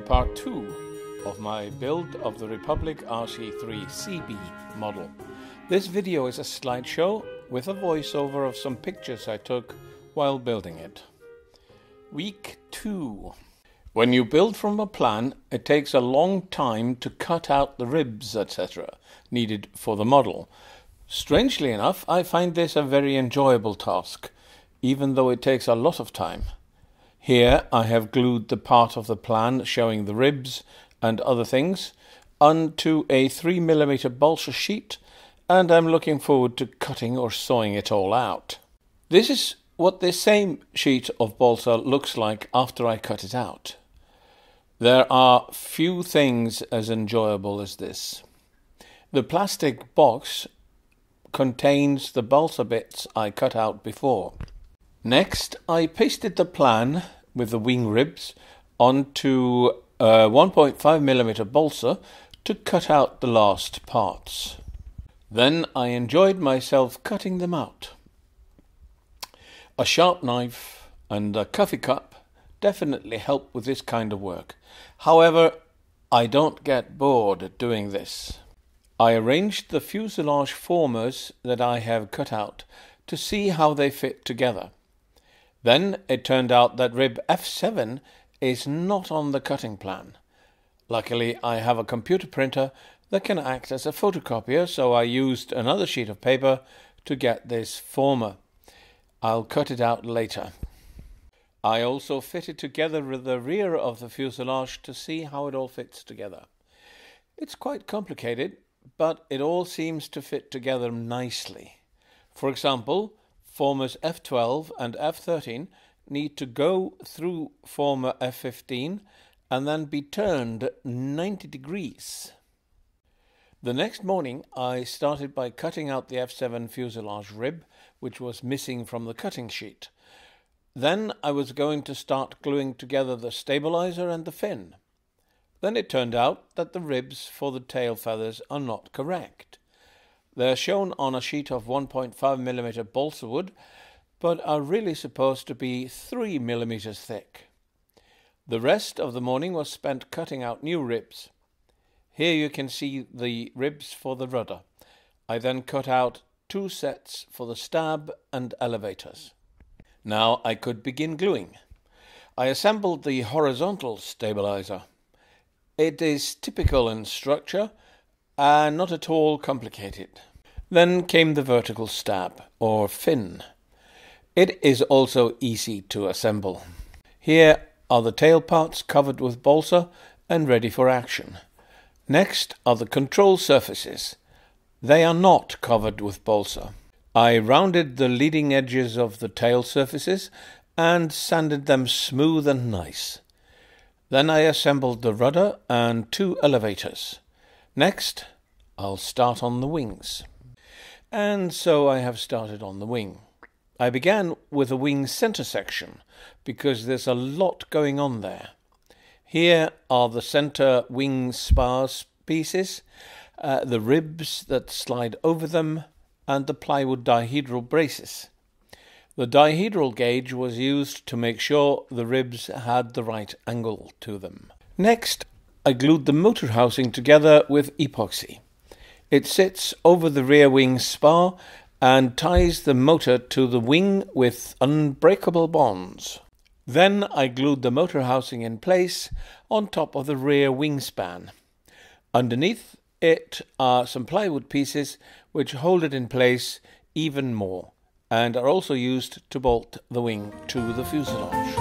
part 2 of my build of the Republic RC-3 Seabee model. This video is a slideshow with a voiceover of some pictures I took while building it. Week 2. When you build from a plan, it takes a long time to cut out the ribs, etc. needed for the model. Strangely enough, I find this a very enjoyable task, even though it takes a lot of time. Here I have glued the part of the plan showing the ribs and other things onto a 3mm balsa sheet, and I'm looking forward to cutting or sawing it all out. This is what this same sheet of balsa looks like after I cut it out. There are few things as enjoyable as this. The plastic box contains the balsa bits I cut out before. Next, I pasted the plan with the wing ribs onto 1.5mm balsa to cut out the last parts. Then I enjoyed myself cutting them out. A sharp knife and a coffee cup definitely help with this kind of work. However, I don't get bored doing this. I arranged the fuselage formers that I have cut out to see how they fit together. Then it turned out that rib F7 is not on the cutting plan. Luckily, I have a computer printer that can act as a photocopier, so I used another sheet of paper to get this former. I'll cut it out later. I also fitted together the rear of the fuselage to see how it all fits together. It's quite complicated, but it all seems to fit together nicely. For example, formers F12 and F13 need to go through former F15 and then be turned 90 degrees. The next morning I started by cutting out the F7 fuselage rib, which was missing from the cutting sheet. Then I was going to start gluing together the stabilizer and the fin. Then it turned out that the ribs for the tail feathers are not correct. They're shown on a sheet of 1.5mm balsa wood, but are really supposed to be 3mm thick. The rest of the morning was spent cutting out new ribs. Here you can see the ribs for the rudder. I then cut out 2 sets for the stab and elevators. Now I could begin gluing. I assembled the horizontal stabilizer. It is typical in structure and not at all complicated. Then came the vertical stab, or fin. It is also easy to assemble. Here are the tail parts covered with balsa and ready for action. Next are the control surfaces. They are not covered with balsa. I rounded the leading edges of the tail surfaces and sanded them smooth and nice. Then I assembled the rudder and 2 elevators. Next, I'll start on the wings. And so I have started on the wing. I began with the wing centre section because there's a lot going on there. Here are the centre wing spars pieces, the ribs that slide over them, and the plywood dihedral braces. The dihedral gauge was used to make sure the ribs had the right angle to them. Next, I glued the motor housing together with epoxy. It sits over the rear wing spar and ties the motor to the wing with unbreakable bonds. Then I glued the motor housing in place on top of the rear wingspan. Underneath it are some plywood pieces which hold it in place even more and are also used to bolt the wing to the fuselage.